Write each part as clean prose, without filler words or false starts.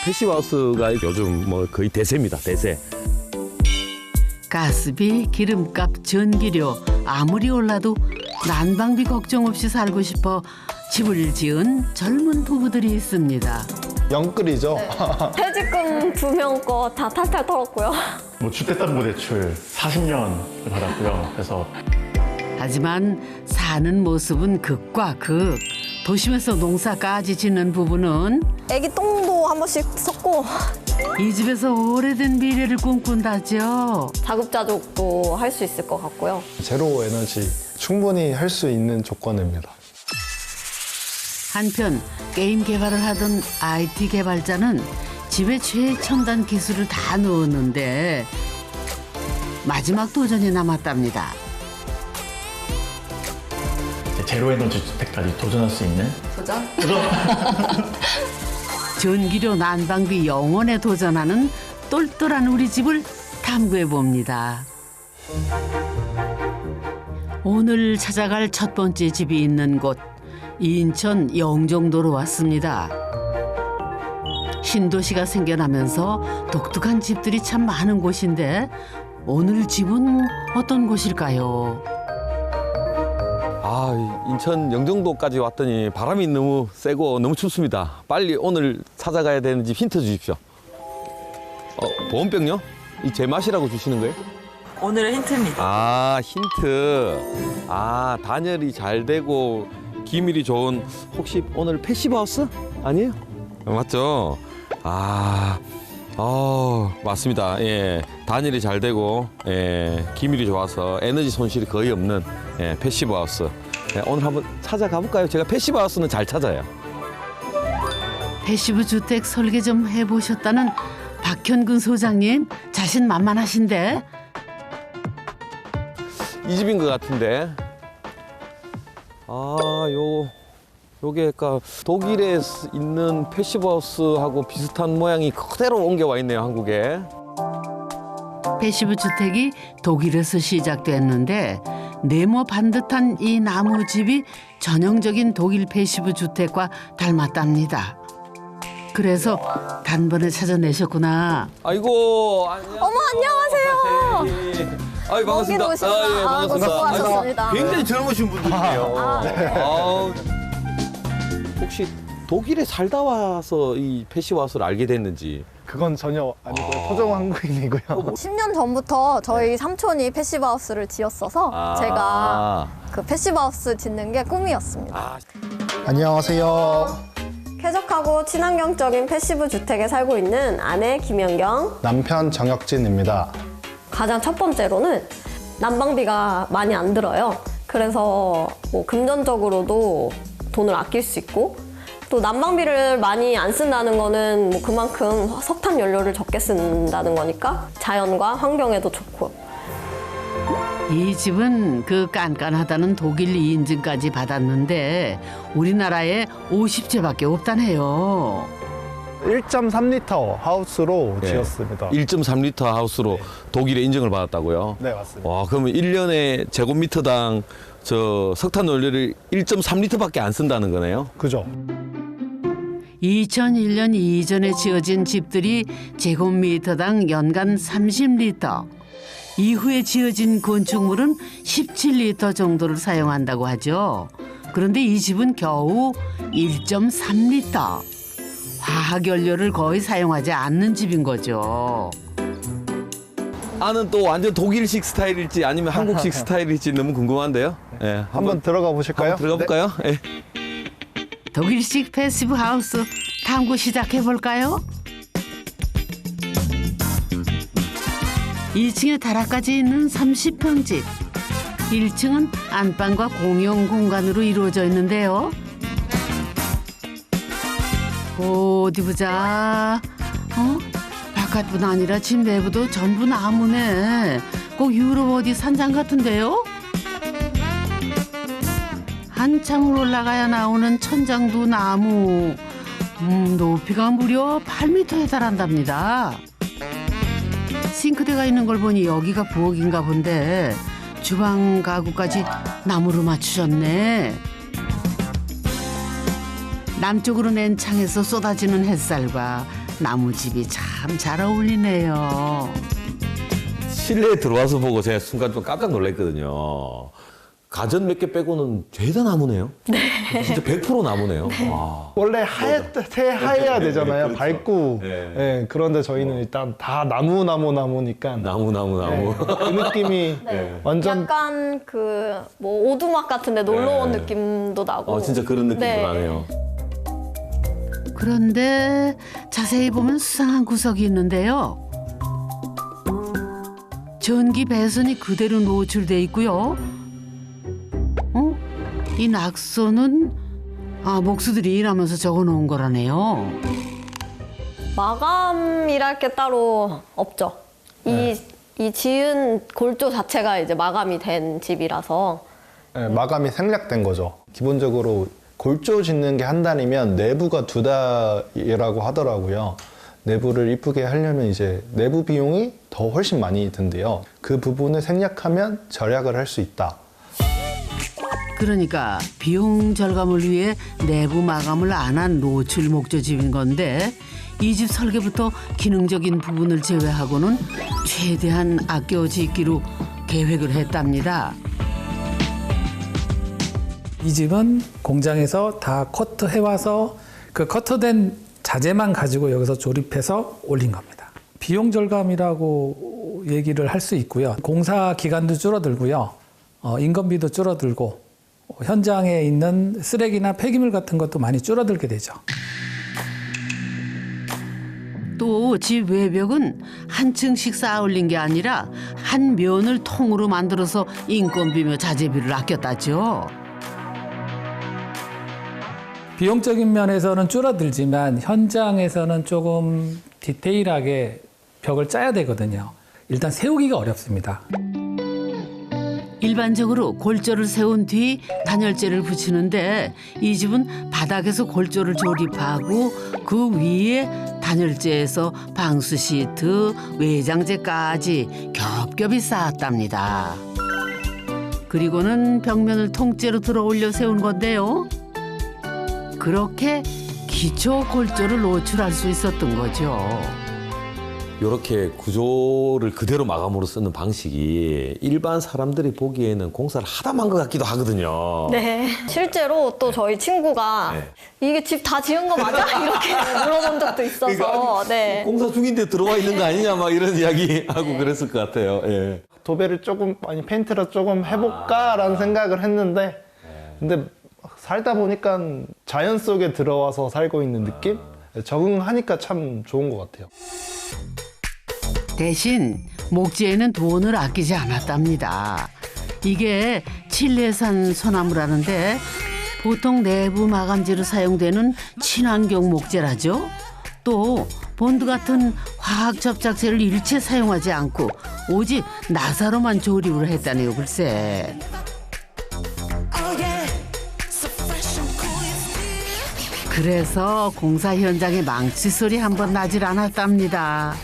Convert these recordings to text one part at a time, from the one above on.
패시브하우스가 요즘 뭐 거의 대세입니다. 대세. 가스비, 기름값, 전기료 아무리 올라도 난방비 걱정 없이 살고 싶어 집을 지은 젊은 부부들이 있습니다. 영끌이죠. 퇴직금 2명 거 다 탈탈 털었고요. 뭐 주택담보대출 40년을 받았고요. 그래서 하지만 사는 모습은 극과 극. 도심에서 농사까지 짓는 부부는 애기 똥도 한 번씩 섞고 이 집에서 오래된 미래를 꿈꾼다죠. 자급자족도 할 수 있을 것 같고요. 제로 에너지 충분히 할 수 있는 조건입니다. 한편 게임 개발을 하던 IT 개발자는 집에 최첨단 기술을 다 넣었는데 마지막 도전이 남았답니다. 제로에너지 주택까지 도전할 수 있는 도전? 전기료 난방비 영원에 도전하는 똘똘한 우리 집을 탐구해 봅니다. 오늘 찾아갈 첫 번째 집이 있는 곳 인천 영종도로 왔습니다. 신도시가 생겨나면서 독특한 집들이 참 많은 곳인데 오늘 집은 어떤 곳일까요? 인천 영종도까지 왔더니 바람이 너무 세고 너무 춥습니다. 빨리 오늘 찾아가야 되는 집 힌트 주십시오. 보온병요? 이 제 맛이라고 주시는 거예요? 오늘의 힌트입니다. 힌트. 단열이 잘 되고 기밀이 좋은 혹시 오늘 패시브하우스? 아니에요? 맞죠? 맞습니다. 예, 단열이 잘 되고 기밀이 좋아서 에너지 손실이 거의 없는 패시브하우스. 오늘 한번 찾아가 볼까요? 제가 패시브하우스는 잘 찾아요. 패시브 주택 설계 좀 해보셨다는 박현근 소장님 자신만만하신데 이 집인 것 같은데. 요게 그러니까 독일에 있는 패시브하우스하고 비슷한 모양이 그대로 옮겨와 있네요, 한국에. 패시브 주택이 독일에서 시작됐는데 네모 반듯한 이 나무집이 전형적인 독일 패시브 주택과 닮았답니다. 그래서 단번에 찾아내셨구나. 아이고, 안녕하세요. 어머, 안녕하세요. 아이, 반갑습니다. 여기로 오시구나. 반갑습니다. 수고하셨습니다. 굉장히 젊으신 분들이네요. 혹시 독일에 살다 와서 이 패시브하우스를 알게 됐는지. 그건 전혀 아니고요. 토종 한국인이고요. 10년 전부터 저희 삼촌이 패시브하우스를 지었어서 제가 그 패시브하우스 짓는 게 꿈이었습니다. 안녕하세요. 쾌적하고 친환경적인 패시브 주택에 살고 있는 아내 김연경. 남편 정혁진입니다. 가장 첫 번째로는 난방비가 많이 안 들어요. 그래서 뭐 금전적으로도 돈을 아낄 수 있고 또 난방비를 많이 안 쓴다는 거는 뭐 그만큼 석탄 연료를 적게 쓴다는 거니까 자연과 환경에도 좋고. 이 집은 그 깐깐하다는 독일 인증까지 받았는데 우리나라에 50채밖에 없다네요. 1.3리터 하우스로 지었습니다. 1.3리터 하우스로 독일에 인증을 받았다고요? 네, 맞습니다. 와, 그러면 1년에 제곱미터당 석탄 연료를 1.3리터밖에 안 쓴다는 거네요? 그죠? 2001년 이전에 지어진 집들이 제곱미터당 연간 30리터. 이후에 지어진 건축물은 17리터 정도를 사용한다고 하죠. 그런데 이 집은 겨우 1.3리터. 화학연료를 거의 사용하지 않는 집인 거죠. 아는 또 완전 독일식 스타일일지 아니면 한국식 스타일일지 너무 궁금한데요. 네, 한번 들어가 보실까요? 들어가 볼까요? 네. 독일식 패시브 하우스 탐구 시작해 볼까요? 2층에 다락까지 있는 30평 집. 1층은 안방과 공용 공간으로 이루어져 있는데요. 어디 보자. 바깥뿐 아니라 집 내부도 전부 나무네. 꼭 유럽 어디 산장 같은데요? 한참을 올라가야 나오는 천장도 나무. 높이가 무려 8m에 달한답니다. 싱크대가 있는 걸 보니 여기가 부엌인가 본데 주방 가구까지 나무로 맞추셨네. 남쪽으로 낸 창에서 쏟아지는 햇살과 나무집이 참 잘 어울리네요. 실내에 들어와서 보고 제가 순간 좀 깜짝 놀랐거든요. 가전 몇 개 빼고는 죄다 나무네요. 네. 진짜 100% 나무네요. 와. 원래 새하얘야 되잖아요. 그렇죠. 밝고. 네. 예, 그런데 저희는 일단 다 나무니까 나무. 예, 그 느낌이 완전 약간 그 뭐 오두막 같은데 놀러 온 네. 느낌도 나고. 진짜 그런 느낌도 네. 나네요. 그런데 자세히 보면 수상한 구석이 있는데요. 전기 배선이 그대로 노출돼 있고요. 이 낙서는 목수들이 일하면서 적어놓은 거라네요. 마감이랄 게 따로 없죠. 이 지은 골조 자체가 이제 마감이 된 집이라서. 예, 마감이 생략된 거죠. 기본적으로 골조 짓는 게 한 달이면 내부가 2달이라고 하더라고요. 내부를 이쁘게 하려면 이제 내부 비용이 더 훨씬 많이 든대요. 그 부분을 생략하면 절약을 할 수 있다. 그러니까 비용 절감을 위해 내부 마감을 안 한 노출 목조집인 건데 이 집 설계부터 기능적인 부분을 제외하고는 최대한 아껴 짓기로 계획을 했답니다. 이 집은 공장에서 다 커트해와서 그 커트된 자재만 가지고 여기서 조립해서 올린 겁니다. 비용 절감이라고 얘기를 할 수 있고요. 공사 기간도 줄어들고요. 인건비도 줄어들고 현장에 있는 쓰레기나 폐기물 같은 것도 많이 줄어들게 되죠. 또 집 외벽은 한 층씩 쌓아 올린 게 아니라 한 면을 통으로 만들어서 인건비며 자재비를 아꼈다죠. 비용적인 면에서는 줄어들지만 현장에서는 조금 디테일하게 벽을 짜야 되거든요. 일단 세우기가 어렵습니다. 일반적으로 골조를 세운 뒤 단열재를 붙이는데 이 집은 바닥에서 골조를 조립하고 그 위에 단열재에서 방수 시트, 외장재까지 겹겹이 쌓았답니다. 그리고는 벽면을 통째로 들어 올려 세운 건데요. 그렇게 기초 골조를 노출할 수 있었던 거죠. 이렇게 구조를 그대로 마감으로 쓰는 방식이 일반 사람들이 보기에는 공사를 하다만 것 같기도 하거든요. 네. 실제로 또 저희 친구가 네. 이게 집 다 지은 거 맞아? 이렇게 물어본 적도 있어서. 그러니까 네. 공사 중인데 들어와 있는 거 아니냐 막 이런 이야기 하고 그랬을 것 같아요. 예. 도배를 조금 페인트를 조금 해볼까라는 생각을 했는데 근데 살다 보니까 자연 속에 들어와서 살고 있는 느낌? 적응하니까 참 좋은 것 같아요. 대신 목재에는 돈을 아끼지 않았답니다. 이게 칠레산 소나무라는데 보통 내부 마감재로 사용되는 친환경 목재라죠. 또 본드 같은 화학 접착제를 일체 사용하지 않고 오직 나사로만 조립을 했다네요. 글쎄. 그래서 공사 현장에 망치 소리 한 번 나질 않았답니다.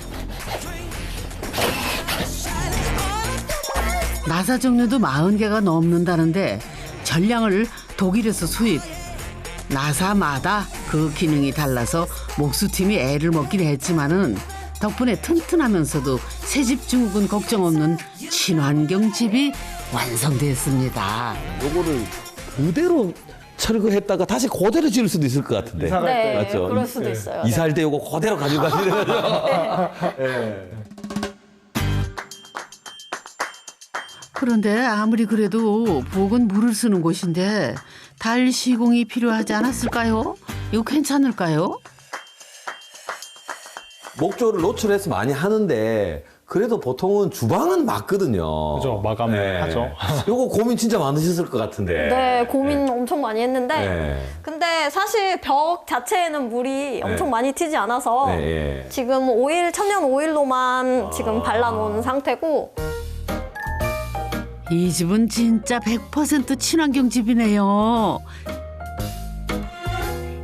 나사 종류도 40개가 넘는다는데 전량을 독일에서 수입. 나사마다 그 기능이 달라서 목수팀이 애를 먹긴 했지만은 덕분에 튼튼하면서도 새집 증후군 걱정 없는 친환경 집이 완성됐습니다. 요거를 그대로 철거했다가 다시 그대로 지을 수도 있을 것 같은데. 이사 갈 네, 때. 맞죠? 그럴 수도 있어요. 이사할 때 요거 그대로 가지고 가시는 거죠. 그런데 아무리 그래도 부엌은 물을 쓰는 곳인데 달 시공이 필요하지 않았을까요? 이거 괜찮을까요? 목조를 노출해서 많이 하는데 그래도 보통은 주방은 맞거든요. 그죠, 마감을 하죠. 요거 고민 진짜 많으셨을 것 같은데. 네, 고민 엄청 많이 했는데. 네. 근데 사실 벽 자체에는 물이 엄청 많이 튀지 않아서 네, 지금 천연 오일로만 지금 발라놓은 상태고. 이 집은 진짜 100% 친환경 집이네요.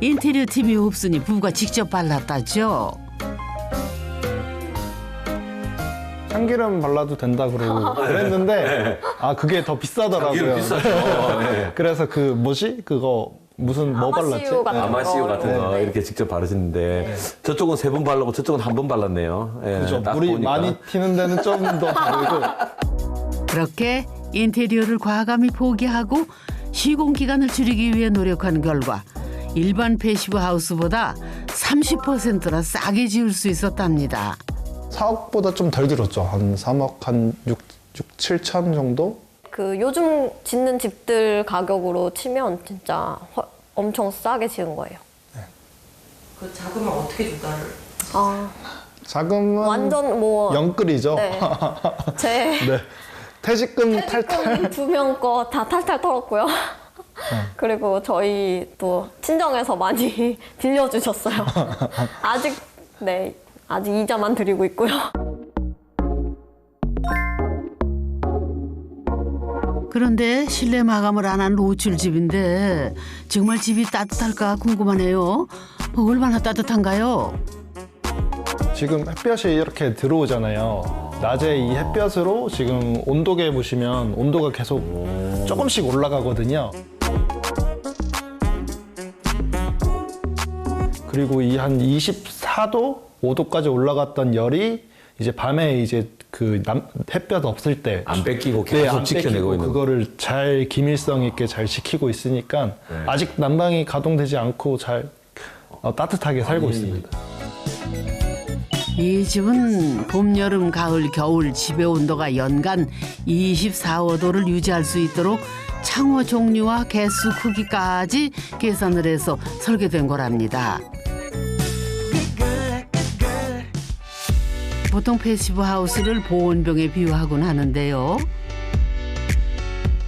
인테리어 팀이 없으니 부부가 직접 발랐다죠. 참기름 발라도 된다 그러고 그랬는데 그게 더 비싸더라고요. 비싸죠. 네. 그래서 그거 무슨 뭐 발랐지? 아마시유 같은 거. 아마시유 같은 거 네. 이렇게 직접 바르시는데 저쪽은 3번 바르고 저쪽은 1번 발랐네요. 예, 그죠. 딱 물이 보니까. 많이 튀는 데는 좀 더 다르고. 그렇게 인테리어를 과감히 포기하고 시공 기간을 줄이기 위해 노력한 결과 일반 패시브 하우스보다 30%나 싸게 지을 수 있었답니다. 4억보다 좀 덜 들었죠. 한 3억 한 6, 7천 정도? 그 요즘 짓는 집들 가격으로 치면 진짜 엄청 싸게 지은 거예요. 그 자금을 어떻게 조달을? 아, 자금은 완전 뭐 영끌이죠. 네. 제 네. 퇴직금 탈탈. 퇴직금 2명 거 다 탈탈 털었고요. 그리고 저희 또 친정에서 많이 빌려주셨어요. 아직 이자만 드리고 있고요. 그런데 실내 마감을 안 한 노출집인데 정말 집이 따뜻할까 궁금하네요. 얼마나 따뜻한가요? 지금 햇볕이 이렇게 들어오잖아요. 낮에 이 햇볕으로 지금 온도계 보시면 온도가 계속 조금씩 올라가거든요. 그리고 이 한 24도, 5도까지 올라갔던 열이 이제 밤에 이제 그 햇볕 없을 때 안 뺏기고 계속 안 지켜내고 뺏기고 있는 그거를 잘 기밀성 있게 잘 지키고 있으니까 아직 난방이 가동되지 않고 잘 따뜻하게 살고 있습니다. 이 집은 봄, 여름, 가을, 겨울 집의 온도가 연간 24~25도를 유지할 수 있도록 창호 종류와 개수 크기까지 계산을 해서 설계된 거랍니다. 보통 패시브 하우스를 보온병에 비유하곤 하는데요.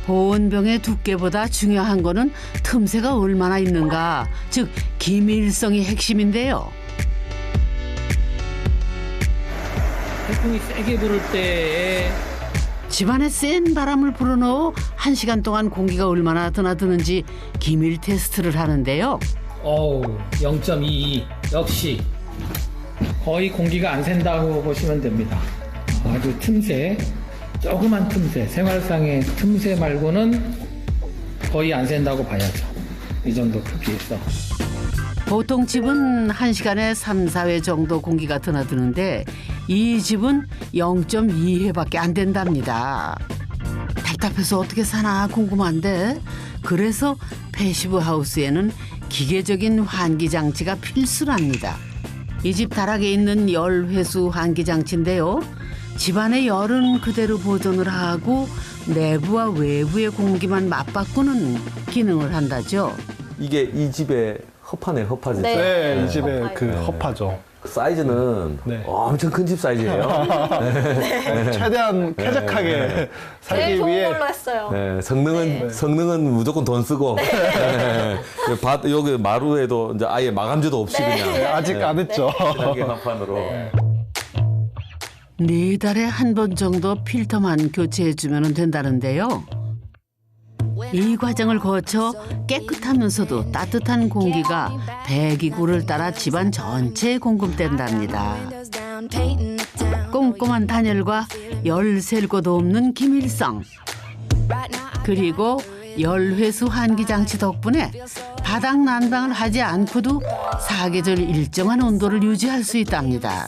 보온병의 두께보다 중요한 거는 틈새가 얼마나 있는가, 즉 기밀성이 핵심인데요. 태풍이 세게 불을 때에 집안에 센 바람을 불어넣어 1시간 동안 공기가 얼마나 드나드는지 기밀 테스트를 하는데요. 0.22 역시 거의 공기가 안 샌다고 보시면 됩니다. 아주 틈새, 조그만 틈새, 생활상의 틈새 말고는 거의 안 샌다고 봐야죠. 이 정도 크기에서. 보통 집은 1시간에 3~4회 정도 공기가 드나드는데 이 집은 0.2회밖에 안 된답니다. 답답해서 어떻게 사나 궁금한데 그래서 패시브 하우스에는 기계적인 환기 장치가 필수랍니다. 이 집 다락에 있는 열회수 환기 장치인데요. 집안의 열은 그대로 보존을 하고 내부와 외부의 공기만 맞바꾸는 기능을 한다죠. 이게 이 집의 허파네, 허파 진짜. 네, 이 집의 그 허파죠. 그 사이즈는 네. 엄청 큰 집 사이즈예요. 최대한 쾌적하게 제일 살기 좋은 위해 걸로 했어요. 네, 성능은 무조건 돈 쓰고 네. 여기 마루에도 이제 아예 마감재도 없이 그냥 아직 안 했죠. 편하게 한판으로. 4달에 한 번 정도 필터만 교체해주면 된다는데요. 이 과정을 거쳐 깨끗하면서도 따뜻한 공기가 배기구를 따라 집안 전체에 공급된답니다. 꼼꼼한 단열과 열 셀 곳도 없는 기밀성. 그리고 열회수 환기 장치 덕분에 바닥 난방을 하지 않고도 사계절 일정한 온도를 유지할 수 있답니다.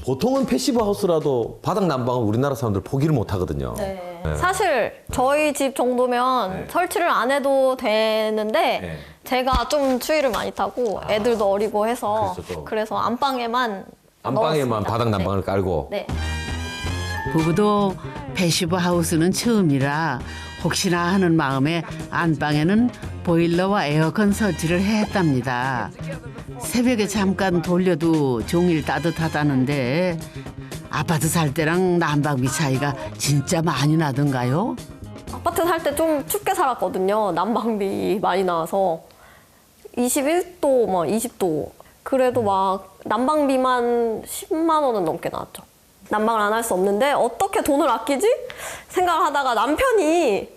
보통은 패시브 하우스라도 바닥 난방은 우리나라 사람들 포기를 못 하거든요. 네. 사실 저희 집 정도면 설치를 안 해도 되는데 제가 좀 추위를 많이 타고 애들도 어리고 해서 그렇죠, 또. 그래서 안방에만 안방에만 바닥 난방을 깔고. 네. 부부도 패시브 하우스는 처음이라 혹시나 하는 마음에 안방에는 보일러와 에어컨 설치를 했답니다. 새벽에 잠깐 돌려도 종일 따뜻하다는데 아파트 살 때랑 난방비 차이가 진짜 많이 나던가요? 아파트 살 때 좀 춥게 살았거든요. 난방비 많이 나와서 21도, 20도. 그래도 막 난방비만 10만 원은 넘게 나왔죠. 난방을 안 할 수 없는데 어떻게 돈을 아끼지? 생각을 하다가 남편이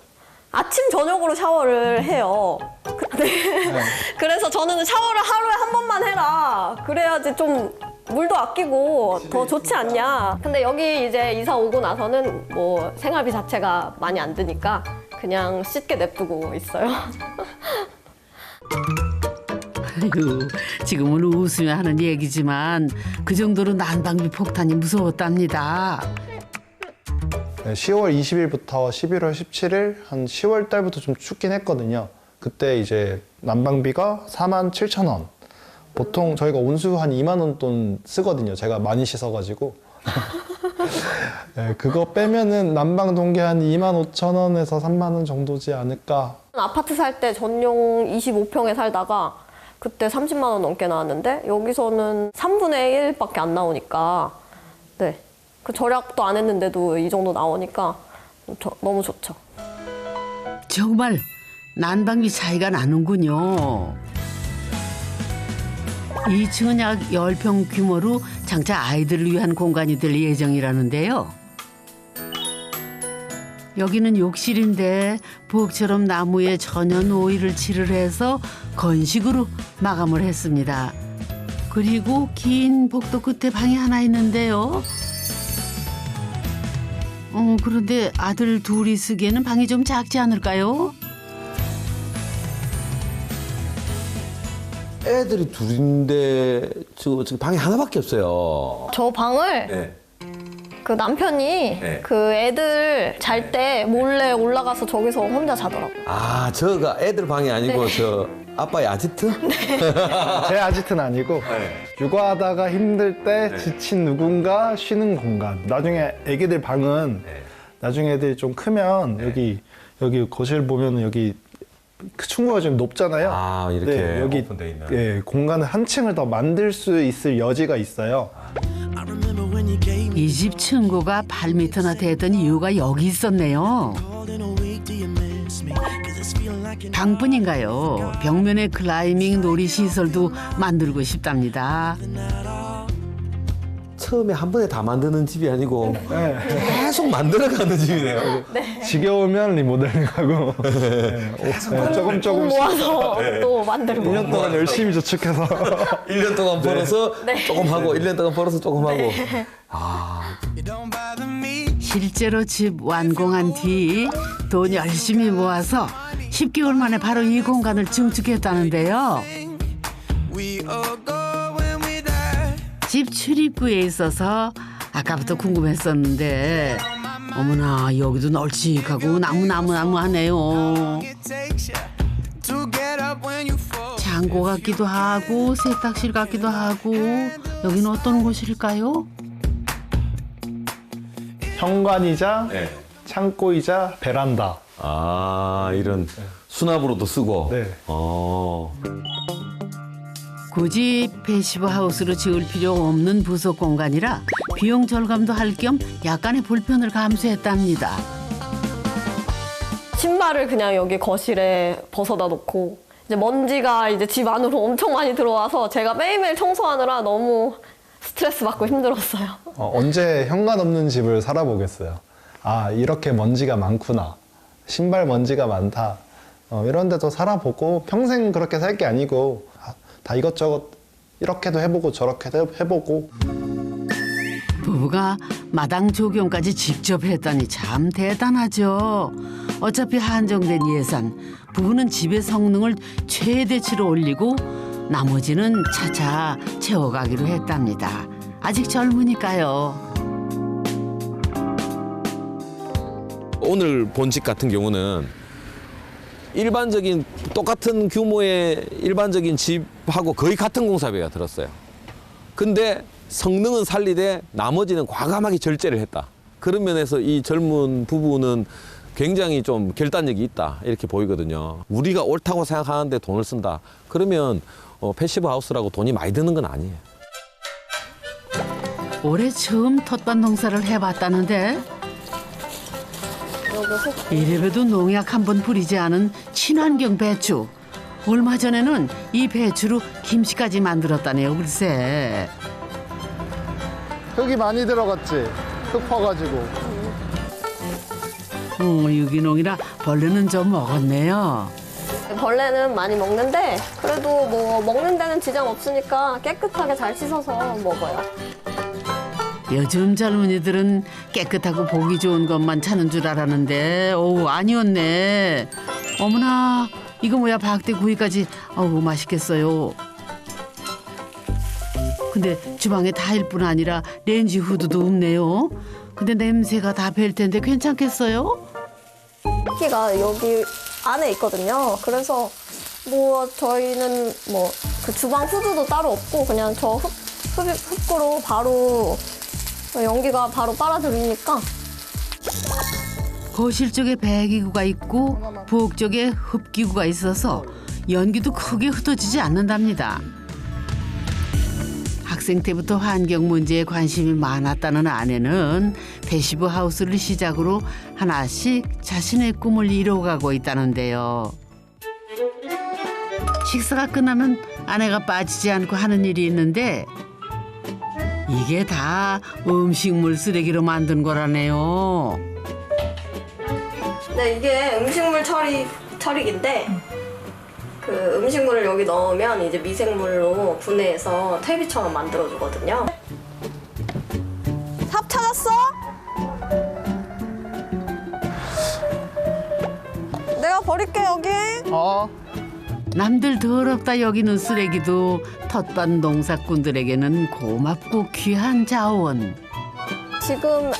아침 저녁으로 샤워를 해요. 그래서 저는 샤워를 하루에 한 번만 해라. 그래야지 좀 물도 아끼고 더 좋지 않냐. 근데 여기 이제 이사 오고 나서는 뭐 생활비 자체가 많이 안 드니까 그냥 씻게 냅두고 있어요. 아이고, 지금은 웃으며 하는 얘기지만 그 정도로 난방비 폭탄이 무서웠답니다. 네, 10월 20일부터 11월 17일 한 10월 달부터 좀 춥긴 했거든요. 그때 이제 난방비가 47,000원. 보통 저희가 온수 한 2만 원 돈 쓰거든요. 제가 많이 씻어가지고. 네, 그거 빼면은 난방 동계 한 25,000원에서 3만 원 정도지 않을까. 아파트 살 때 전용 25평에 살다가 그때 30만 원 넘게 나왔는데 여기서는 3분의 1밖에 안 나오니까 네. 그 절약도 안 했는데도 이 정도 나오니까 너무 좋죠. 정말 난방비 차이가 나는군요. 2층은 약 10평 규모로 장차 아이들을 위한 공간이 될 예정이라는데요. 여기는 욕실인데 부엌처럼 나무에 천연 오일을 칠을 해서 건식으로 마감을 했습니다. 그리고 긴 복도 끝에 방이 하나 있는데요. 그런데 아들 둘이 쓰기에는 방이 좀 작지 않을까요? 애들이 둘인데 지금 방이 하나밖에 없어요. 저 방을 네. 그 남편이 네. 그 애들 잘 때 몰래 올라가서 저기서 혼자 자더라고요. 아, 저가 애들 방이 아니고 저 아빠의 아지트? 제 아지트는 아니고 육아하다가 힘들 때 지친 누군가 쉬는 공간. 나중에 애기들 방은 나중에 애들이 좀 크면 여기 거실 보면은 여기 그 층고가 좀 높잖아요. 아, 이렇게 여기 오픈돼 있는. 예, 공간을 한 층을 더 만들 수 있을 여지가 있어요. 이 집 층고가 8m나 되던 이유가 여기 있었네요. 방뿐인가요? 벽면에 클라이밍 놀이 시설도 만들고 싶답니다. 처음에 한 번에 다 만드는 집이 아니고 계속 만들어가는 집이네요. 지겨우면 리모델링하고 조금 돈 모아서 또 만들고. 1년 동안 열심히 저축해서 1년 동안 벌어서 조금 하고 1년 동안 벌어서 조금 하고. 실제로 집 완공한 뒤 돈 열심히 모아서 10개월 만에 바로 이 공간을 증축했다는데요. 집 출입구에 있어서 아까부터 궁금했었는데 어머나 여기도 널찍하고 나무 하네요. 창고 같기도 하고 세탁실 같기도 하고 여기는 어떤 곳일까요? 현관이자 네. 창고이자 베란다. 아, 이런 수납으로도 쓰고. 네. 굳이 패시브 하우스로 지을 필요 없는 부속 공간이라 비용 절감도 할 겸 약간의 불편을 감수했답니다. 신발을 그냥 여기 거실에 벗어다 놓고 이제 먼지가 이제 집 안으로 엄청 많이 들어와서 제가 매일매일 청소하느라 너무 스트레스 받고 힘들었어요. 언제 현관 없는 집을 살아보겠어요. 아, 이렇게 먼지가 많구나. 신발 먼지가 많다. 이런 데도 살아보고 평생 그렇게 살 게 아니고 다 이것저것 이렇게도 해보고 저렇게도 해보고. 부부가 마당 조경까지 직접 했다니 참 대단하죠. 어차피 한정된 예산, 부부는 집의 성능을 최대치로 올리고 나머지는 차차 채워가기로 했답니다. 아직 젊으니까요. 오늘 본 집 같은 경우는 일반적인 똑같은 규모의 일반적인 집하고 거의 같은 공사비가 들었어요. 근데 성능은 살리되 나머지는 과감하게 절제를 했다. 그런 면에서 이 젊은 부부는 굉장히 좀 결단력이 있다 이렇게 보이거든요. 우리가 옳다고 생각하는데 돈을 쓴다. 그러면 패시브 하우스라고 돈이 많이 드는 건 아니에요. 올해 처음 텃밭 농사를 해봤다는데 이래봬도 농약 한 번 뿌리지 않은 친환경 배추. 얼마 전에는 이 배추로 김치까지 만들었다네요. 글쎄. 흙이 많이 들어갔지? 흙 퍼가지고. 유기농이라 벌레는 좀 먹었네요. 벌레는 많이 먹는데 그래도 뭐 먹는 데는 지장 없으니까 깨끗하게 잘 씻어서 먹어요. 요즘 젊은이들은 깨끗하고 보기 좋은 것만 찾는 줄 알았는데 아니었네. 어머나 이거 뭐야 박대 구이까지. 맛있겠어요. 근데 주방에 다일 뿐 아니라 렌지 후드도 없네요. 근데 냄새가 다 별 텐데 괜찮겠어요? 흡기가 여기 안에 있거든요. 그래서 뭐 저희는 뭐 그 주방 후드도 따로 없고 그냥 저 흡구로 바로 연기가 바로 빨아들이니까. 거실 쪽에 배기구가 있고 부엌 쪽에 흡기구가 있어서 연기도 크게 흩어지지 않는답니다. 학생 때부터 환경 문제에 관심이 많았다는 아내는 패시브 하우스를 시작으로 하나씩 자신의 꿈을 이뤄가고 있다는데요. 식사가 끝나면 아내가 빠지지 않고 하는 일이 있는데 이게 다 음식물 쓰레기로 만든 거라네요. 네, 이게 음식물 처리기인데 그 음식물을 여기 넣으면 이제 미생물로 분해해서 퇴비처럼 만들어주거든요. 삽 찾았어? 내가 버릴게 여기. 남들 더럽다 여기는 쓰레기도 텃밭 농사꾼들에게는 고맙고 귀한 자원. 지금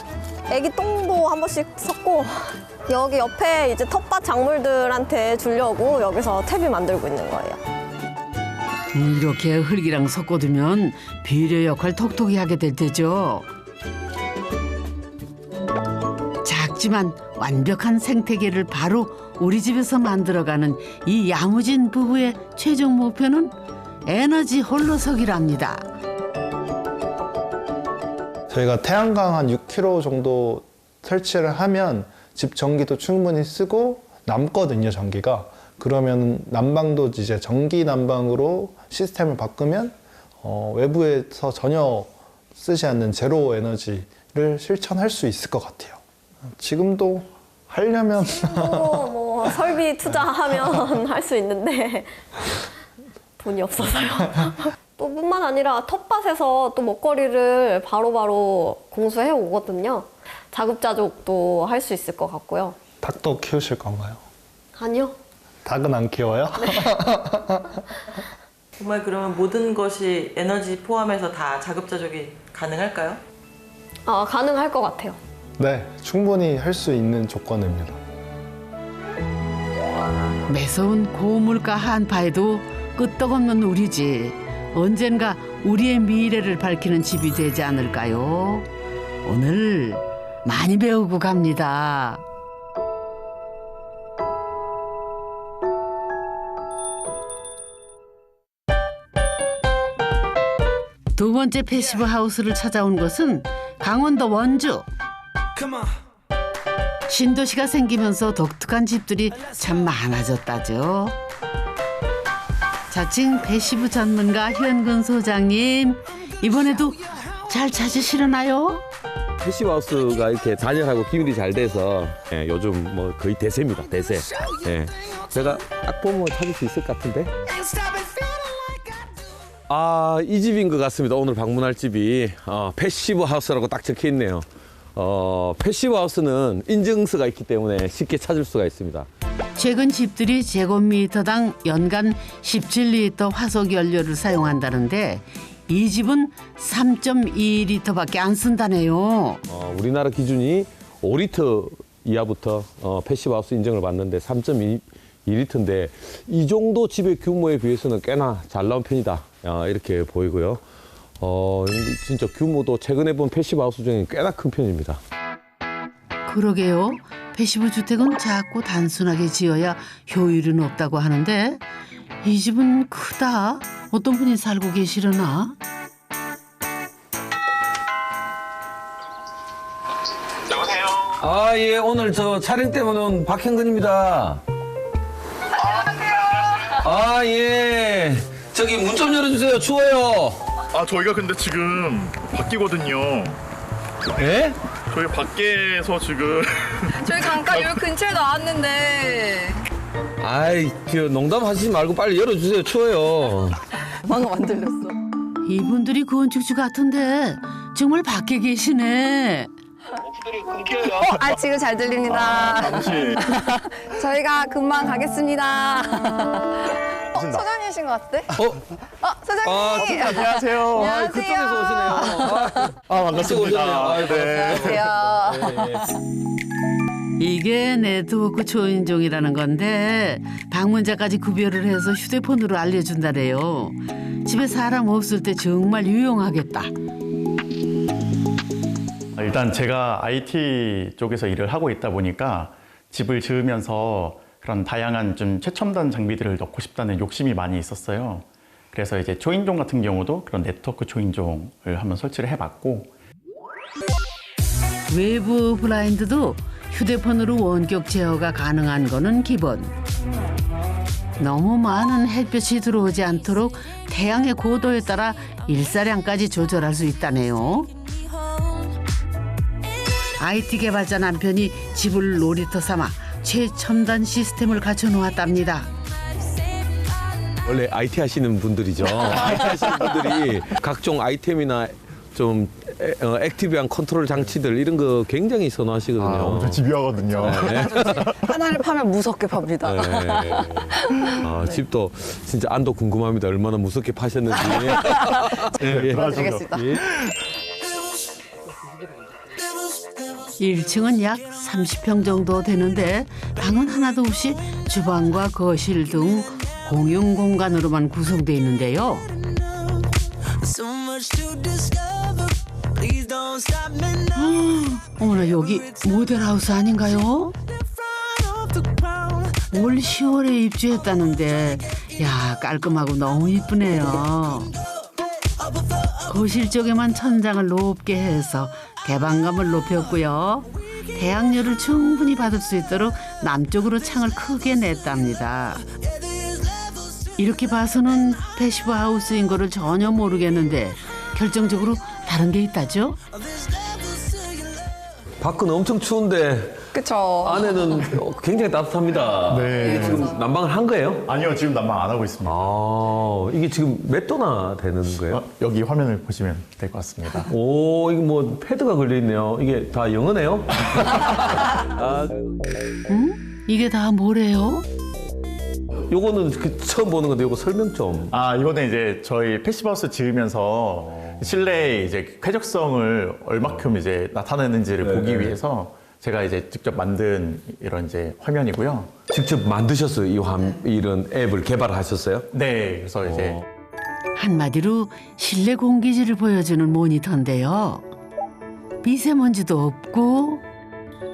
애기 똥도 한 번씩 섞고 여기 옆에 이제 텃밭 작물들한테 주려고 여기서 퇴비 만들고 있는 거예요. 이렇게 흙이랑 섞어두면 비료 역할 톡톡히 하게 될 테죠. 작지만 완벽한 생태계를 바로 우리 집에서 만들어가는 이 야무진 부부의 최종 목표는 에너지 홀로서기랍니다. 저희가 태양광 한 6km 정도 설치를 하면 집 전기도 충분히 쓰고 남거든요, 전기가. 그러면 난방도 이제 전기 난방으로 시스템을 바꾸면 외부에서 전혀 쓰지 않는 제로 에너지를 실천할 수 있을 것 같아요. 지금도 하려면 뭐 설비 투자하면 할 수 있는데 돈이 없어서요. 또 뿐만 아니라 텃밭에서 또 먹거리를 바로바로 공수해 오거든요. 자급자족도 할 수 있을 것 같고요. 닭도 키우실 건가요? 아니요. 닭은 안 키워요? 정말 그러면 모든 것이 에너지 포함해서 다 자급자족이 가능할까요? 가능할 것 같아요. 네, 충분히 할 수 있는 조건입니다. 매서운 고물가 한파에도 끄떡없는 우리 집. 언젠가 우리의 미래를 밝히는 집이 되지 않을까요? 오늘 많이 배우고 갑니다. 두 번째 패시브 하우스를 찾아온 곳은 강원도 원주. 신도시가 생기면서 독특한 집들이 참 많아졌다죠. 자칭 패시브 전문가 현근 소장님, 이번에도 잘 찾으시려나요? 패시브 하우스가 이렇게 단열하고 기울이 잘 돼서 요즘 뭐 거의 대세입니다. 대세. 제가 딱 보면 찾을 수 있을 것 같은데. 이 집인 것 같습니다. 오늘 방문할 집이 패시브 하우스라고 딱 적혀 있네요. 패시브 하우스는 인증서가 있기 때문에 쉽게 찾을 수가 있습니다. 최근 집들이 제곱미터당 연간 17리터 화석 연료를 사용한다는데 이 집은 3.2리터밖에 안 쓴다네요. 우리나라 기준이 5리터 이하부터 패시브 하우스 인증을 받는데 3.2리터인데 이 정도 집의 규모에 비해서는 꽤나 잘 나온 편이다. 이렇게 보이고요. 진짜 규모도 최근에 본 패시브 하우스 중에 꽤나 큰 편입니다. 그러게요. 패시브 주택은 작고 단순하게 지어야 효율은 없다고 하는데 이 집은 크다. 어떤 분이 살고 계시려나? 여보세요? 예, 오늘 저 촬영 때문에 온 박형근입니다. 예. 저기 문 좀 열어주세요. 추워요. 저희가 근데 지금 바뀌거든요. 예? 저희 밖에서 지금 저희 잠깐 여기 근처에 나왔는데 아이, 농담하시지 말고 빨리 열어주세요. 추워요. 방금 안 들렸어. 이분들이 건축주 같은데 정말 밖에 계시네. 지금 잘 들립니다. 저희가 금방 가겠습니다. 소장님이신 것 같은데? 소장님! 안녕하세요. 안녕하세요. 그쪽에서 오시네요. 반갑습니다. 네. 안녕하세요. 이게 네트워크 초인종이라는 건데 방문자까지 구별을 해서 휴대폰으로 알려준다래요. 집에 사람 없을 때 정말 유용하겠다. 일단 제가 IT 쪽에서 일을 하고 있다 보니까 집을 지으면서 그런 다양한 좀 최첨단 장비들을 넣고 싶다는 욕심이 많이 있었어요. 그래서 이제 초인종 같은 경우도 그런 네트워크 초인종을 한번 설치를 해봤고, 외부 블라인드도 휴대폰으로 원격 제어가 가능한 거는 기본. 너무 많은 햇볕이 들어오지 않도록 태양의 고도에 따라 일사량까지 조절할 수 있다네요. IT 개발자 남편이 집을 놀이터 삼아 최첨단 시스템을 갖춰놓았답니다. 원래 IT 하시는 분들이죠. IT 하시는 분들이 각종 아이템이나 좀 액티브한 컨트롤 장치들 이런 거 굉장히 선호하시거든요. 엄청 집요하거든요. 하나를 파면 무섭게 팝니다. 네. 집도 진짜 안도 궁금합니다. 얼마나 무섭게 파셨는지. 알겠습니다. 1층은 약 30평 정도 되는데 방은 하나도 없이 주방과 거실 등 공용 공간으로만 구성되어 있는데요. 어머나 여기 모델하우스 아닌가요? 올 10월에 입주했다는데 야 깔끔하고 너무 이쁘네요. 거실 쪽에만 천장을 높게 해서 개방감을 높였고요. 태양열을 충분히 받을 수 있도록 남쪽으로 창을 크게 냈답니다. 이렇게 봐서는 패시브 하우스인 거를 전혀 모르겠는데 결정적으로 다른 게 있다죠? 밖은 엄청 추운데 그쵸. 안에는 굉장히 따뜻합니다. 네. 이게 지금 난방을 한 거예요? 아니요, 지금 난방 안 하고 있습니다. 이게 지금 몇 도나 되는 거예요? 여기 화면을 보시면 될 것 같습니다. 오, 이거 뭐 패드가 걸려 있네요. 이게 다 영어네요? 이게 다 뭐래요? 요거는 처음 보는 건데 요거 설명 좀. 이거는 이제 저희 패시브하우스 지으면서 실내에 이제 쾌적성을 얼마큼 이제 나타내는지를 보기 위해서 제가 이제 직접 만든 이런 이제 화면이고요. 직접 만드셨어요? 이런 앱을 개발하셨어요? 네, 그래서 이제 한마디로 실내 공기질을 보여주는 모니터인데요. 미세먼지도 없고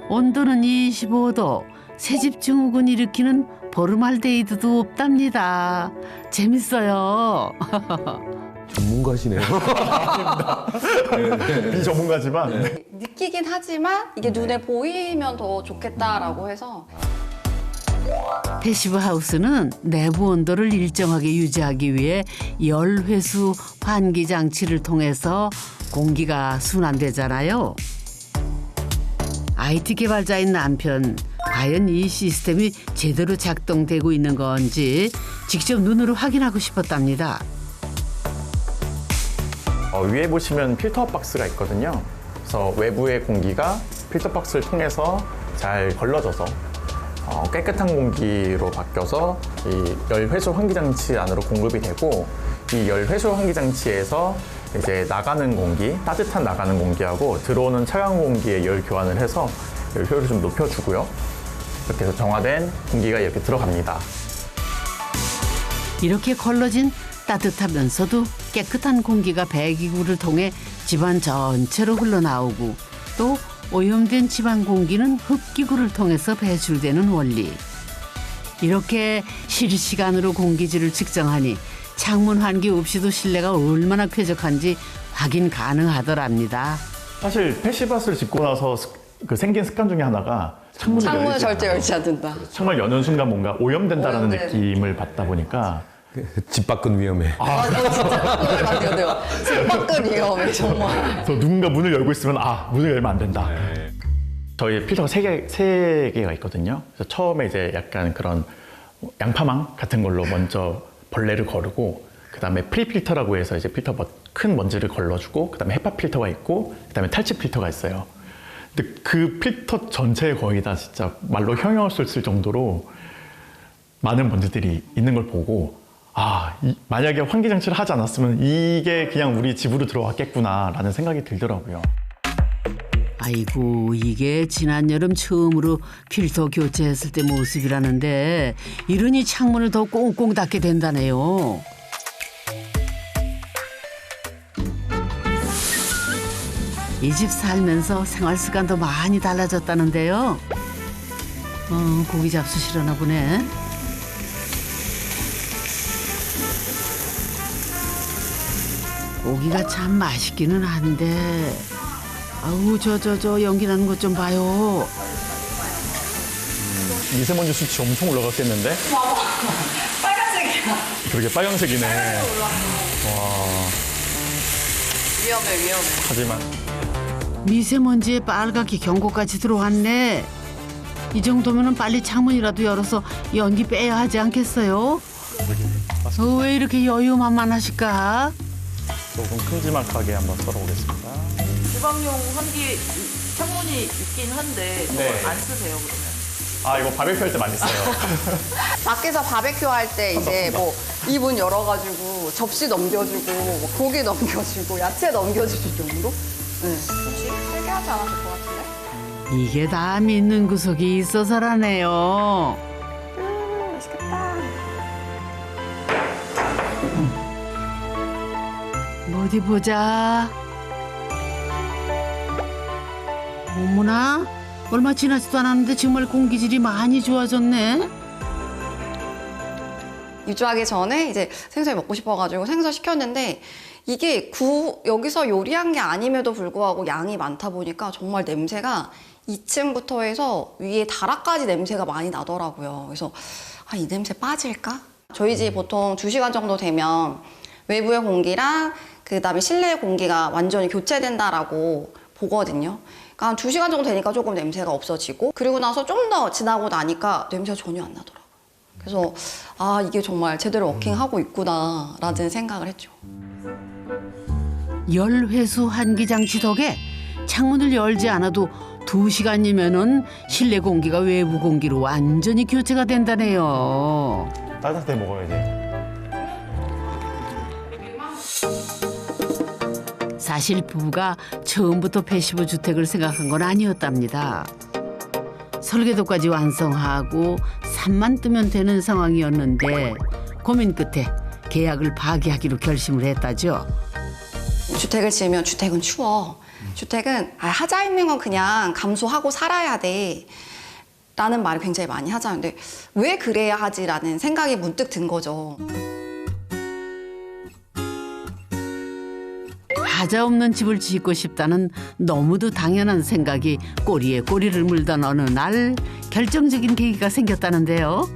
온도는 25도, 새집 증후군 일으키는 포르말데이드도 없답니다. 재밌어요. 전문가시네요. 비전문가지만 느끼긴 하지만 이게 눈에 보이면 더 좋겠다라고 해서 패시브 하우스는 내부 온도를 일정하게 유지하기 위해 열회수 환기 장치를 통해서 공기가 순환되잖아요. IT 개발자인 남편, 과연 이 시스템이 제대로 작동되고 있는 건지 직접 눈으로 확인하고 싶었답니다. 위에 보시면 필터 박스가 있거든요. 그래서 외부의 공기가 필터 박스를 통해서 잘 걸러져서 깨끗한 공기로 바뀌어서 이 열 회수 환기 장치 안으로 공급이 되고, 이 열 회수 환기 장치에서 이제 나가는 공기, 따뜻한 나가는 공기하고 들어오는 차가운 공기의 열 교환을 해서 열 효율을 좀 높여주고요. 이렇게 해서 정화된 공기가 이렇게 들어갑니다. 이렇게 걸러진 따뜻하면서도 깨끗한 공기가 배기구를 통해 집안 전체로 흘러나오고 또 오염된 집안 공기는 흡기구를 통해서 배출되는 원리. 이렇게 실시간으로 공기질을 측정하니 창문 환기 없이도 실내가 얼마나 쾌적한지 확인 가능하더랍니다. 사실 패시브하우스를 짓고 나서 생긴 습관 중에 하나가 창문을 절대 열지 않는다. 창문을 여는 순간 뭔가 오염된다라는 느낌을 받다 보니까 집 밖은 위험해. 진짜 그걸 많이 돼요. 집 밖은 위험해 정말. 그래서 누군가 문을 열고 있으면 문을 열면 안 된다. 저희 필터가 세 개가 있거든요. 그래서 처음에 이제 약간 그런 양파망 같은 걸로 먼저 벌레를 거르고, 그 다음에 프리필터라고 해서 이제 필터 큰 먼지를 걸러주고 그다음에 헤파 필터가 있고 그다음에 탈취 필터가 있어요. 근데 그 필터 전체에 거의 다 진짜 말로 형용할 수 정도로 많은 먼지들이 있는 걸 보고 만약에 환기 장치를 하지 않았으면 이게 그냥 우리 집으로 들어왔겠구나라는 생각이 들더라고요. 아이고, 이게 지난 여름 처음으로 필터 교체했을 때 모습이라는데 이러니 창문을 더 꽁꽁 닫게 된다네요. 이 집 살면서 생활 습관도 많이 달라졌다는데요. 고기 잡수시려나 보네. 고기가 참 맛있기는 한데 아우 저 연기 나는 것 좀 봐요. 미세먼지 수치 엄청 올라갔겠는데? 빨간색이야. 그러게 빨강색이네. 위험해. 하지만 미세먼지에 빨갛게 경고까지 들어왔네. 이 정도면은 빨리 창문이라도 열어서 연기 빼야 하지 않겠어요? 왜 이렇게 여유만만하실까? 조금 큼지막하게 한번 썰어보겠습니다. 주방용 환기 창문이 있긴 한데 그걸 네. 안 쓰세요 그러면? 이거 바베큐 할 때 많이 써요. 밖에서 바베큐 할 때 이제 뭐 이 문 열어가지고 접시 넘겨주고 뭐 고기 넘겨주고 야채 넘겨주실 정도? 네. 혹시 세게 하지 않았을 것 같은데? 이게 다 믿는 구석이 있어서라네요. 맛있겠다. 어디 보자. 어머나, 얼마 지나지도 않았는데 정말 공기질이 많이 좋아졌네. 입주하기 전에 이제 생선이 먹고 싶어가지고 생선 시켰는데 이게 여기서 요리한 게 아님에도 불구하고 양이 많다 보니까 정말 냄새가 2층부터 해서 위에 다락까지 냄새가 많이 나더라고요. 그래서 이 냄새 빠질까? 저희 집 보통 2시간 정도 되면 외부의 공기랑 그다음에 실내의 공기가 완전히 교체된다라고 보거든요. 그러니까 한 2시간 정도 되니까 조금 냄새가 없어지고 그리고 나서 좀 더 지나고 나니까 냄새가 전혀 안 나더라고요. 그래서 이게 정말 제대로 워킹하고 있구나라는 생각을 했죠. 열회수 환기장치 덕에 창문을 열지 않아도 2시간이면은 실내 공기가 외부 공기로 완전히 교체가 된다네요. 따뜻하게 먹어야지. 사실 부부가 처음부터 패시브 주택을 생각한 건 아니었답니다. 설계도까지 완성하고 산만 뜨면 되는 상황이었는데 고민 끝에 계약을 파기하기로 결심을 했다죠. 주택을 지으면 주택은 추워. 주택은 하자 있는 건 그냥 감수하고 살아야 돼. 라는 말을 굉장히 많이 하자는데 왜 그래야 하지라는 생각이 문득 든 거죠. 하자 없는 집을 짓고 싶다는 너무도 당연한 생각이 꼬리에 꼬리를 물던 어느 날 결정적인 계기가 생겼다는데요.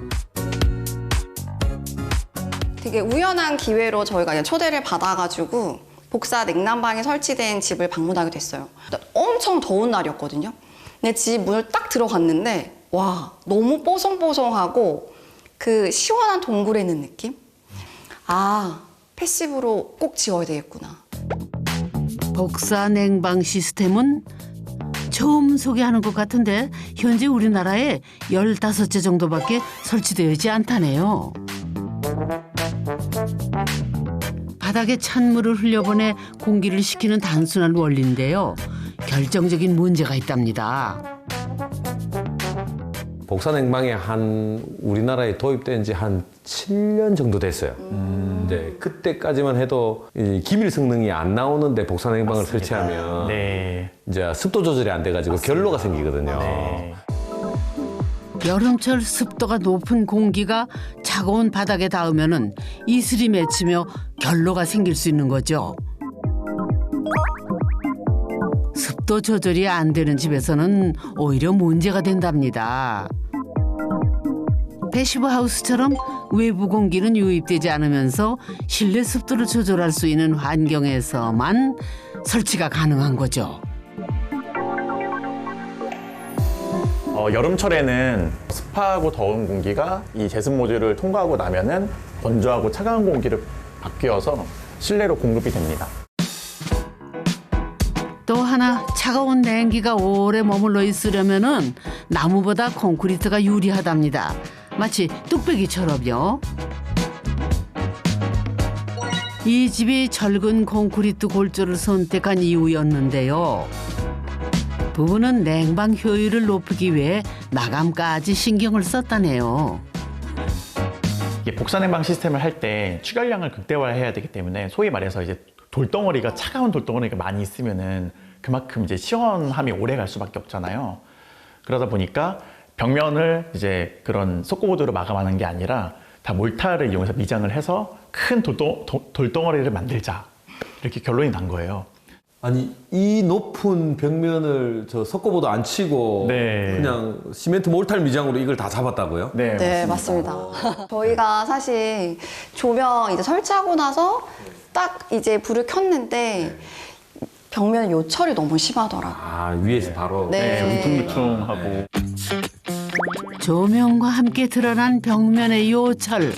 되게 우연한 기회로 저희가 그냥 초대를 받아가지고 복사 냉난방이 설치된 집을 방문하게 됐어요. 엄청 더운 날이었거든요. 근데 집 문을 딱 들어갔는데 와, 너무 뽀송뽀송하고 그 시원한 동굴에 있는 느낌? 패시브로 꼭 지어야 되겠구나. 복사 냉방 시스템은 처음 소개하는 것 같은데 현재 우리나라에 15째 정도밖에 설치되어 있지 않다네요. 바닥에 찬물을 흘려보내 공기를 식히는 단순한 원리인데요. 결정적인 문제가 있답니다. 복사 냉방이 우리나라에 도입된 지 한 7년 정도 됐어요. 이제 그때까지만 해도 이 기밀 성능이 안 나오는데 복사 냉방을 설치하면 네. 이제 습도 조절이 안 돼가지고 결로가 생기거든요. 네. 여름철 습도가 높은 공기가 차가운 바닥에 닿으면은 이슬이 맺히며 결로가 생길 수 있는 거죠. 습도 조절이 안 되는 집에서는 오히려 문제가 된답니다. 패시브 하우스처럼 외부 공기는 유입되지 않으면서 실내 습도를 조절할 수 있는 환경에서만 설치가 가능한 거죠. 여름철에는 습하고 더운 공기가 이 제습 모듈을 통과하고 나면은 건조하고 차가운 공기를 바뀌어서 실내로 공급이 됩니다. 또 하나 차가운 냉기가 오래 머물러 있으려면은 나무보다 콘크리트가 유리하답니다. 마치 뚝배기처럼요. 이 집이 철근 콘크리트 골조를 선택한 이유였는데요. 부부는 냉방 효율을 높이기 위해 마감까지 신경을 썼다네요. 이게 복사냉방 시스템을 할 때 출혈량을 극대화해야 되기 때문에 소위 말해서 이제 돌덩어리가 차가운 돌덩어리가 많이 있으면은 그만큼 이제 시원함이 오래 갈 수밖에 없잖아요. 그러다 보니까 벽면을 이제 그런 속고보드로 마감하는 게 아니라 다 몰타를 이용해서 미장을 해서 큰 돌덩어리를 만들자 이렇게 결론이 난 거예요. 아니 이 높은 벽면을 저 석고보드 안 치고 네. 그냥 시멘트 몰탈 미장으로 이걸 다 잡았다고요? 네, 네, 맞습니다. 저희가 사실 조명 이제 설치하고 나서 딱 이제 불을 켰는데 벽면 요철이 너무 심하더라고요. 아 위에서 바로 네. 뭉퉁뭉퉁하고. 조명과 함께 드러난 벽면의 요철.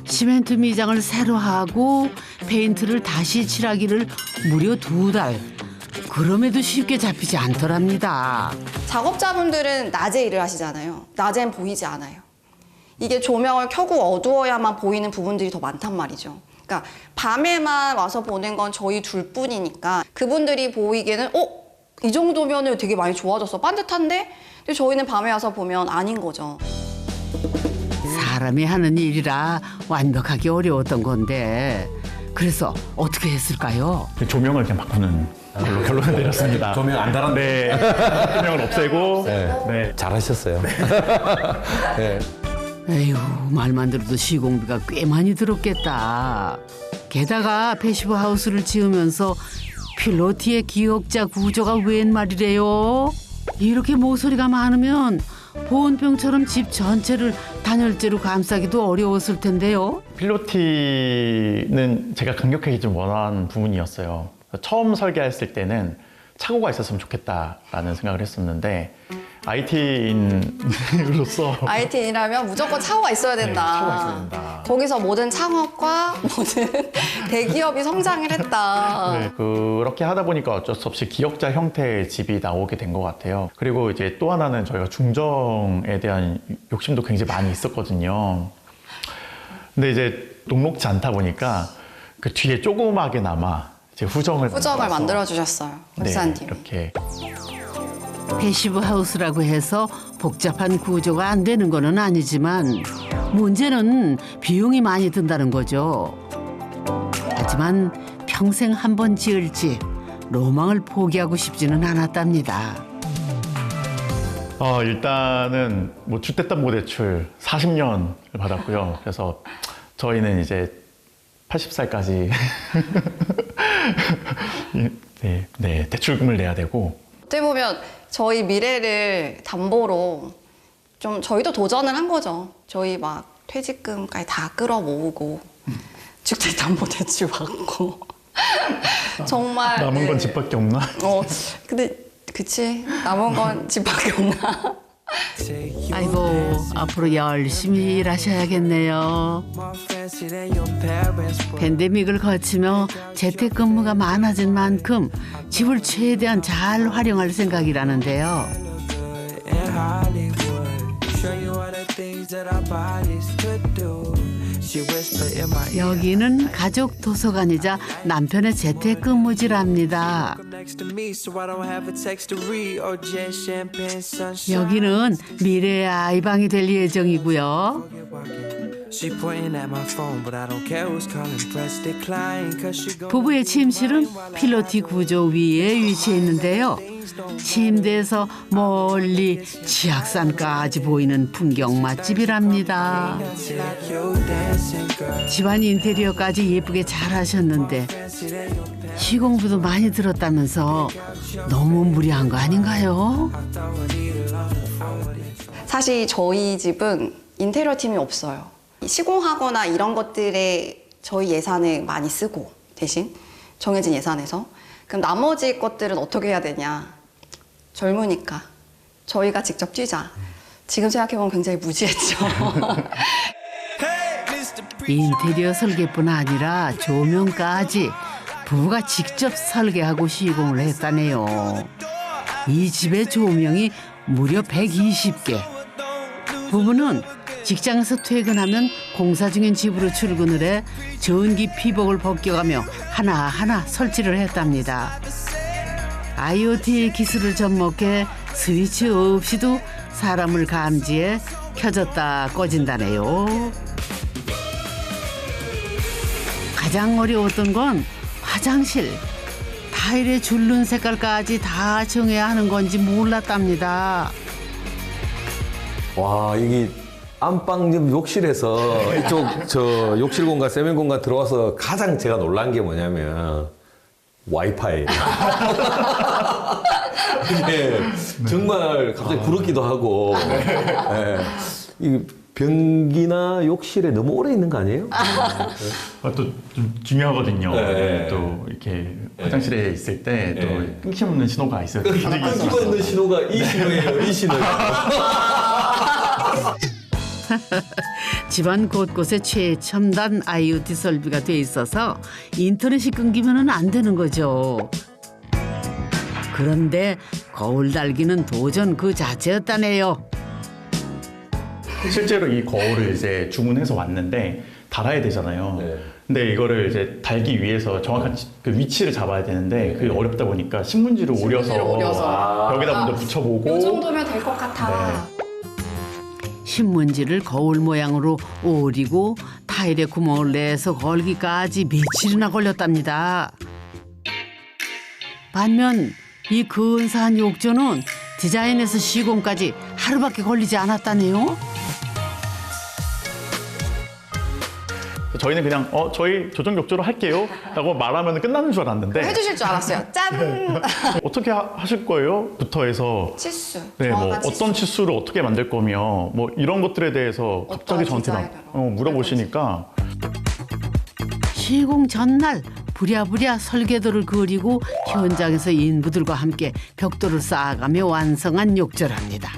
시멘트 미장을 새로 하고 페인트를 다시 칠하기를 무려 2달. 그럼에도 쉽게 잡히지 않더랍니다. 작업자분들은 낮에 일을 하시잖아요. 낮엔 보이지 않아요. 이게 조명을 켜고 어두워야만 보이는 부분들이 더 많단 말이죠. 그러니까 밤에만 와서 보는 건 저희 둘뿐이니까 그분들이 보이기에는 이 정도면은 되게 많이 좋아졌어. 반듯한데? 근데 저희는 밤에 와서 보면 아닌 거죠. 사람이 하는 일이라 완벽하기 어려웠던 건데 그래서 어떻게 했을까요? 조명을 그냥 바꾸는 걸로 결론을 내렸습니다. 조명 안 달았네. 네. 조명을 없애고. 네. 잘하셨어요. 네. 에휴, 말만 들어도 시공비가 꽤 많이 들었겠다. 게다가 패시브 하우스를 지으면서 필로티의 기역자 구조가 웬 말이래요? 이렇게 모서리가 많으면 보온병처럼 집 전체를 단열재로 감싸기도 어려웠을 텐데요. 필로티는 제가 강력하게 좀 원하는 부분이었어요. 처음 설계했을 때는 착오가 있었으면 좋겠다라는 생각을 했었는데 IT인으로서 IT이라면 무조건 차고가 있어야 된다. 네, 차고가 있어야 된다. 거기서 모든 창업과 모든 대기업이 성장을 했다. 네, 그렇게 하다 보니까 어쩔 수 없이 기역자 형태의 집이 나오게 된 것 같아요. 그리고 이제 또 하나는 저희가 중정에 대한 욕심도 굉장히 많이 있었거든요. 근데 이제 녹록지 않다 보니까 그 뒤에 조그맣게나마 이제 후정을 만들어 주셨어요. 울산팀이. 네, 이렇게. 패시브 하우스라고 해서 복잡한 구조가 안 되는 거는 아니지만 문제는 비용이 많이 든다는 거죠. 하지만 평생 한 번 지을 집, 로망을 포기하고 싶지는 않았답니다. 일단은 뭐 주택담보대출 40년을 받았고요. 그래서 저희는 이제 80살까지 네, 대출금을 내야 되고. 어떻게 보면 저희 미래를 담보로 좀 저희도 도전을 한 거죠. 저희 막 퇴직금까지 다 끌어모으고 주택담보대출 받고 정말 남은 건 집밖에 없나? 근데 그치 남은 건 집밖에 없나? 아이고, 앞으로 열심히 일하셔야겠네요. 팬데믹을 거치며 재택근무가 많아진 만큼 집을 최대한 잘 활용할 생각이라는데요. 여기는 가족 도서관이자 남편의 재택근무지랍니다. 여기는 미래의 아이방이 될 예정이고요. 부부의 침실은 필로티 구조 위에 위치해 있는데요. 침대에서 멀리 지악산까지 보이는 풍경 맛집이랍니다. 집안 인테리어까지 예쁘게 잘 하셨는데 시공비도 많이 들었다면서 너무 무리한 거 아닌가요? 사실 저희 집은 인테리어 팀이 없어요. 시공하거나 이런 것들에 저희 예산을 많이 쓰고 대신 정해진 예산에서 그럼 나머지 것들은 어떻게 해야 되냐. 젊으니까 저희가 직접 뛰자. 지금 생각해보면 굉장히 무지했죠. 인테리어 설계뿐 아니라 조명까지 부부가 직접 설계하고 시공을 했다네요. 이 집의 조명이 무려 120개. 부부는 직장에서 퇴근하면 공사 중인 집으로 출근을 해 전기 피복을 벗겨가며 하나하나 설치를 했답니다. IoT 기술을 접목해 스위치 없이도 사람을 감지해 켜졌다 꺼진다네요. 가장 어려웠던 건 화장실. 타일의 줄눈 색깔까지 다 정해야 하는 건지 몰랐답니다. 와, 이게 안방 욕실에서 이쪽 저 욕실 공간, 세면 공간 들어와서 가장 제가 놀란 게 뭐냐면 와이파이. 이게 정말 갑자기 부럽기도 하고. 예. 이 변기나 욕실에 너무 오래 있는 거 아니에요? 또 좀 중요하거든요. 네. 또 이렇게 화장실에 있을 때 또 네. 끊김없는 신호가 있어요. 끊기고 있는 신호가 이 신호예요, 이 신호예요. 집안 곳곳에 최첨단 IoT 설비가 돼 있어서 인터넷이 끊기면 안 되는 거죠. 그런데 거울 달기는 도전 그 자체였다네요. 실제로 이 거울을 이제 주문해서 왔는데 달아야 되잖아요. 네. 근데 이거를 이제 달기 위해서 정확한 그 위치를 잡아야 되는데 그게 어렵다 보니까 신문지를 오려서 여기다 먼저 붙여보고 이 정도면 될 것 같아. 신문지를 거울 모양으로 오리고 타일에 구멍을 내서 걸기까지 며칠이나 걸렸답니다. 반면 이 근사한 욕조는 디자인에서 시공까지 하루밖에 걸리지 않았다네요. 저희는 그냥 저희 조정 욕조로 할게요 라고 말하면 끝나는 줄 알았는데 해주실 줄 알았어요. 짠! 어떻게 하실 거예요? 부터 해서 치수. 네, 뭐 정확한 치수. 어떤 치수를 어떻게 만들 거며 뭐 이런 것들에 대해서 갑자기 어떤 저한테 막 디자인으로 물어보시니까 시공 전날 부랴부랴 설계도를 그리고 현장에서 인부들과 함께 벽돌을 쌓아가며 완성한 욕조랍니다.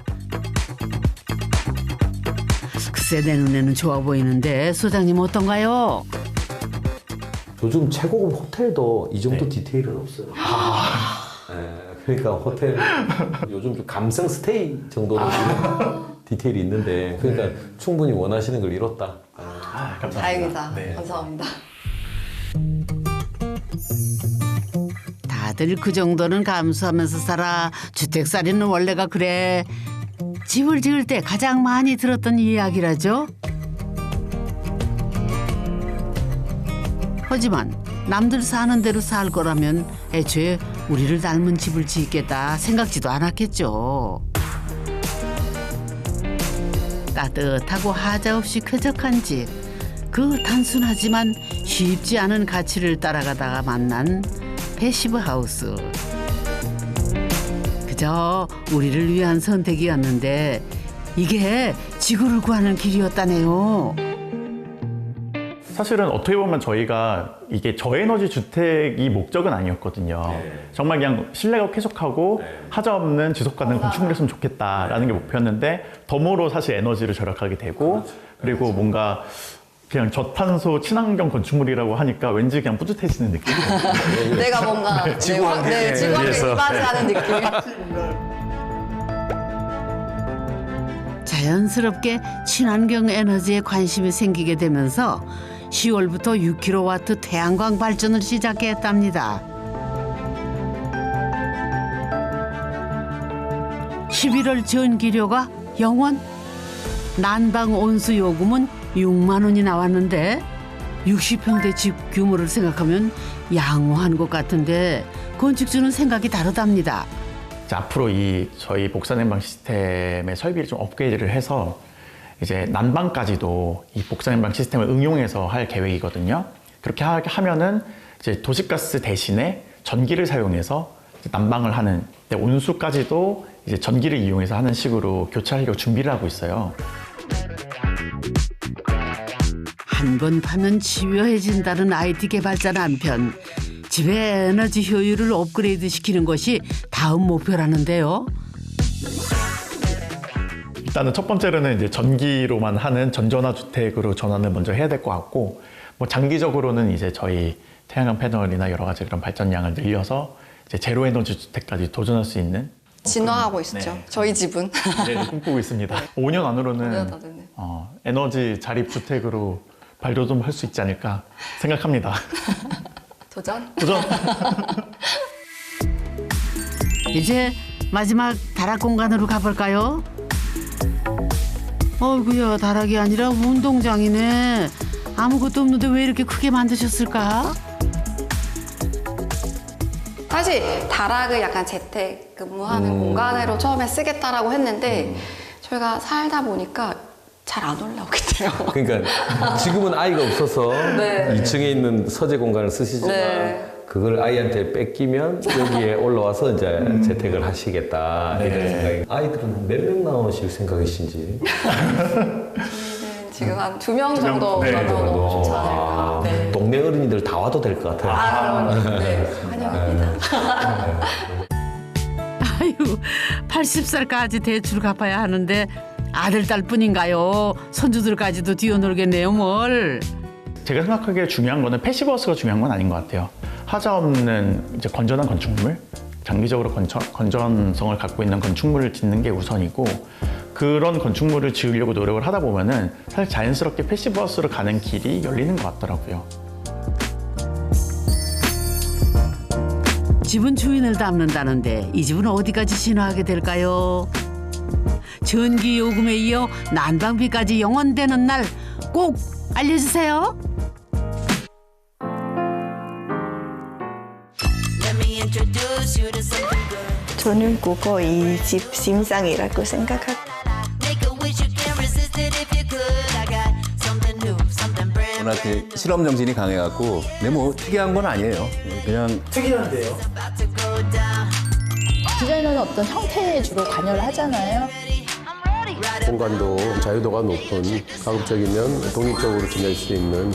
글쎄 내 눈에는 좋아 보이는데 소장님 어떤가요? 요즘 최고급 호텔도 이 정도 디테일은 없어요. 그러니까 호텔 요즘 좀 감성 스테이 정도로 디테일이 있는데 그러니까 충분히 원하시는 걸 이뤘다. 감사합니다. 다행이다. 네. 감사합니다. 다들 그 정도는 감수하면서 살아. 주택살이는 원래가 그래. 집을 지을 때 가장 많이 들었던 이야기라죠. 하지만 남들 사는 대로 살 거라면 애초에 우리를 닮은 집을 짓겠다 생각지도 않았겠죠. 따뜻하고 하자 없이 쾌적한 집. 그 단순하지만 쉽지 않은 가치를 따라가다가 만난 패시브 하우스. 그저 우리를 위한 선택이었는데 이게 지구를 구하는 길이었다네요. 사실은 어떻게 보면 저희가 이게 저에너지 주택이 목적은 아니었거든요. 정말 그냥 실내가 쾌적하고 하자 없는 지속 가능 건축물을 했으면 좋겠다라는 게 목표였는데 덤으로 사실 에너지를 절약하게 되고 그리고 뭔가 그냥 저탄소 친환경 건축물이라고 하니까 왠지 그냥 뿌듯해지는 느낌이에요. 내가 뭔가 지구환경에 기반하는 느낌. 자연스럽게 친환경 에너지에 관심이 생기게 되면서 10월부터 6kW 태양광 발전을 시작했답니다. 11월 전기료가 0원? 난방 온수 요금은 6만 원이 나왔는데 60평대 집 규모를 생각하면 양호한 것 같은데 건축주는 생각이 다르답니다. 이제 앞으로 이 저희 복사냉방 시스템의 설비를 좀 업그레이드를 해서 이제 난방까지도 이 복사냉방 시스템을 응용해서 할 계획이거든요. 그렇게 하면은 이제 도시가스 대신에 전기를 사용해서 이제 난방을 하는 온수까지도 이제 전기를 이용해서 하는 식으로 교체하려고 준비를 하고 있어요. 한 번 파면 집요해진다는 IT 개발자 남편. 집의 에너지 효율을 업그레이드 시키는 것이 다음 목표라는데요. 일단은 첫 번째로는 이제 전기로만 하는 전전화 주택으로 전환을 먼저 해야 될 것 같고, 뭐 장기적으로는 이제 저희 태양광 패널이나 여러 가지 그런 발전량을 늘려서 이제 제로 에너지 주택까지 도전할 수 있는 진화하고 있죠. 네. 저희 집은. 네, 꿈꾸고 있습니다. 5년 안으로는 5년 안으로는. 에너지 자립 주택으로 발돋움할 수 있지 않을까 생각합니다. 도전? 도전! 이제 마지막 다락 공간으로 가볼까요? 어이구야, 다락이 아니라 운동장이네. 아무것도 없는데 왜 이렇게 크게 만드셨을까? 사실 다락을 약간 재택 근무하는 공간으로 처음에 쓰겠다라고 했는데 저희가 살다 보니까 잘 안 올라오겠대요. 그러니까 지금은 아이가 없어서 네. 2층에 있는 서재 공간을 쓰시지만 네. 그걸 아이한테 뺏기면 여기에 올라와서 이제 재택을 하시겠다 이런 생각이. 아이들은 몇 명 나오실 생각이신지? 지금 한 2명 정도 네. 나눠도 좋지 않을까. 네. 동네 어린이들 다 와도 될 것 같아요. 그럼 네, 환영합니다. 아유, 80살까지 대출 갚아야 하는데 아들, 딸뿐인가요? 손주들까지도 뛰어놀겠네요, 뭘. 제가 생각하기에 중요한 거는 패시브하우스가 중요한 건 아닌 것 같아요. 하자 없는 이제 건전한 건축물, 장기적으로 건전성을 갖고 있는 건축물을 짓는 게 우선이고, 그런 건축물을 지으려고 노력을 하다 보면은 사실 자연스럽게 패시브하우스로 가는 길이 열리는 것 같더라고요. 집은 주인을 닮는다는데 이 집은 어디까지 진화하게 될까요? 전기 요금에 이어 난방비까지 영원되는 날 꼭 알려주세요. 저는 그거 이 집 심상이라고 생각합니다. 워낙 실험 정신이 강해갖고 근데 뭐 특이한 건 아니에요. 그냥 특이한데요. 디자이너는 어떤 형태에 주로 관여를 하잖아요. 공간도 자유도가 높은 가급적이면 독립적으로 지낼 수 있는